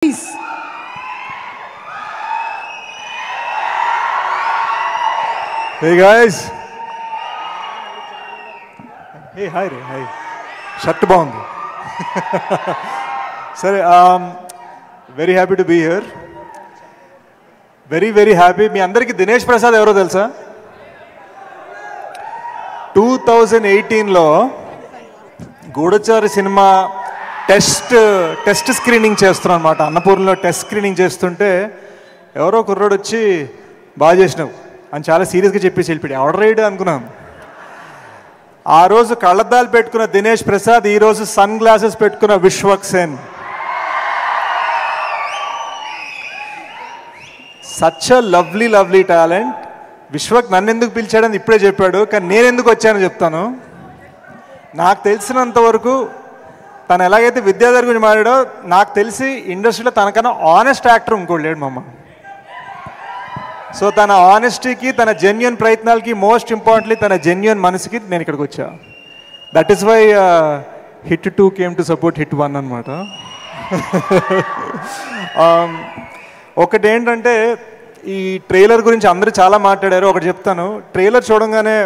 Please. Hey guys. Hey, hi Ray, hi. Shirt బాగుంది. సరే, very happy to be here. Very happy. మీ అందరికీ దినేష్ ప్రసాద్ ఎవరో తెలుసా? 2018లో గూఢచారి సినిమా టెస్ట్ స్క్రీనింగ్ చేస్తున్నాం అనమాట. అన్నపూర్ణలో టెస్ట్ స్క్రీనింగ్ చేస్తుంటే ఎవరో కుర్రోడు వచ్చి బాగా చేసినావు అని చాలా సీరియస్గా చెప్పేసి వెళ్ళిపోయాడు. ఎవడ రైడ్ అనుకున్నాం. ఆ రోజు కళ్ళద్దాలు పెట్టుకున్న దినేష్ ప్రసాద్, ఈరోజు సన్ గ్లాసెస్ పెట్టుకున్న Vishwak Sen. Such a lovely talent. Vishwak నన్ను ఎందుకు పిలిచాడని ఇప్పుడే చెప్పాడు, కానీ నేను ఎందుకు వచ్చానో చెప్తాను. నాకు తెలిసినంత వరకు తను ఎలాగైతే విద్యాధర్ గురించి మాట్లాడో, నాకు తెలిసి ఇండస్ట్రీలో తనకన్నా ఆనెస్ట్ యాక్టర్ ఇంకోటి లేడు మమ్మ. సో తన ఆనెస్టీకి, తన జెన్యున్ ప్రయత్నాలకి, మోస్ట్ ఇంపార్టెంట్లీ తన జెన్యున్ మనసుకి నేను ఇక్కడికి వచ్చా. That is why hit 2 came to support hit 1 అనమాట. ఒకటి ఏంటంటే, ఈ ట్రైలర్ గురించి అందరూ చాలా మాట్లాడారు. ఒకటి చెప్తాను. ట్రైలర్ చూడంగానే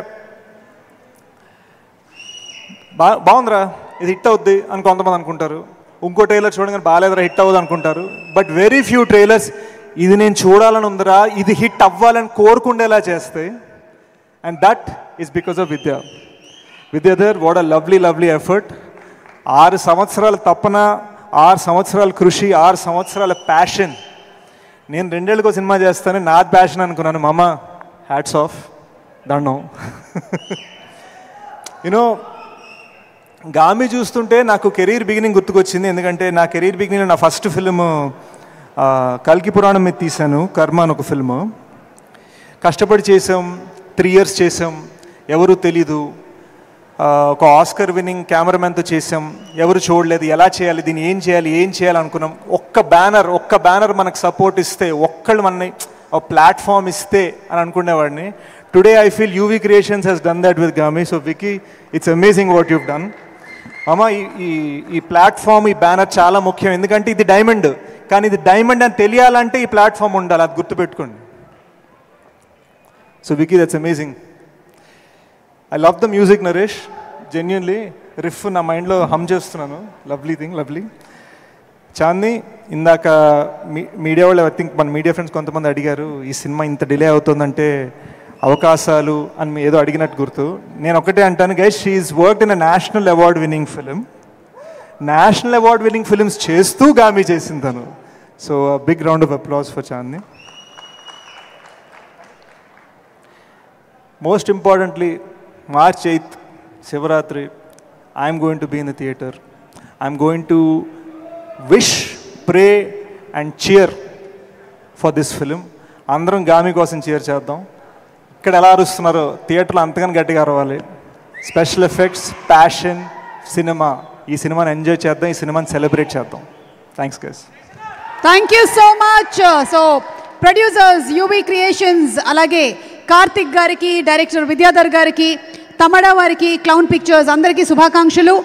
బాగుందిరా, ఇది హిట్ అవుద్ది అని కొంతమంది అనుకుంటారు. ఇంకో ట్రైలర్ చూడగానే బాగాలేదురా, హిట్ అవ్వదు అనుకుంటారు. బట్ వెరీ ఫ్యూ ట్రైలర్స్ ఇది నేను చూడాలని ఉందిరా, ఇది హిట్ అవ్వాలని కోరుకుండేలా చేస్తాయి. And that is because of Vidyadhar. What a lovely effort. 6 సంవత్సరాల తపన, 6 సంవత్సరాల కృషి, 6 సంవత్సరాల ప్యాషన్. నేను 2 ఏళ్ళకో సినిమా చేస్తాను, నాది ప్యాషన్ అనుకున్నాను. మామ, హ్యాట్స్ ఆఫ్, దండం. యూనో, గామి చూస్తుంటే నాకు కెరీర్ బిగినింగ్ గుర్తుకొచ్చింది. ఎందుకంటే నా కెరీర్ బిగినింగ్ నా ఫస్ట్ ఫిల్మ్ కల్కి పురాణం మీద తీశాను, కర్మ అని ఒక ఫిల్మ్. కష్టపడి చేసాం, 3 years చేసాం, ఎవరు తెలీదు. ఒక ఆస్కర్ విన్నింగ్ కెమెరామెన్తో చేసాం, ఎవరు చూడలేదు. ఎలా చేయాలి, దీన్ని ఏం చేయాలి అనుకున్నాం. ఒక్క బ్యానర్ మనకు సపోర్ట్ ఇస్తే, ఒక్కళ్ళు మనని ఒక ప్లాట్ఫామ్ ఇస్తే అని అనుకునేవాడిని. Today I feel UV Creations has done that with Gaami. So Vicky, it's amazing what you've done. అమ్మ, ఈ ప్లాట్ఫామ్, ఈ బ్యానర్ చాలా ముఖ్యం. ఎందుకంటే ఇది డైమండ్, కానీ ఇది డైమండ్ అని తెలియాలంటే ఈ ప్లాట్ఫామ్ ఉండాలి. అది గుర్తుపెట్టుకోండి. So Vicky, that's amazing. I love the music Naresh. Genuinely riff నా మైండ్లో హమ్ చేస్తున్నాను. లవ్లీ. చాంది, ఇందాక మీడియా వాళ్ళు, ఐ థింక్ మన మీడియా ఫ్రెండ్స్ కొంతమంది అడిగారు, ఈ సినిమా ఇంత డిలే అవుతుందంటే అవకాశాలు అని ఏదో అడిగినట్టు గుర్తు. నేను ఒకటే అంటాను guys, she is worked in a national award winning film. National award winning films చేస్తూ గామి చేసింది తను. So big round of applause for Chandi. Most importantly, March 8th, Shivaratri, I'm going to be in the theatre. I'm going to wish, pray and cheer for this film. అందరం గామి కోసం cheer చేద్దాం. ఇక్కడ ఎలా అరుస్తున్నారో థియేటర్లో అంతగానే గట్టిగా అరవాలి. Special effects, passion, cinema. ఈ సినిమాని ఎంజాయ్ చేద్దాం, ఈ సినిమాని సెలబ్రేట్ చేద్దాం. Thanks guys. Thank you so much. So producers UV Creations, అలాగే కార్తిక్ గారికి, డైరెక్టర్ విద్యాధర్ గారికి, తమడా వారికి, క్లౌన్ పిక్చర్స్ అందరికీ శుభాకాంక్షలు.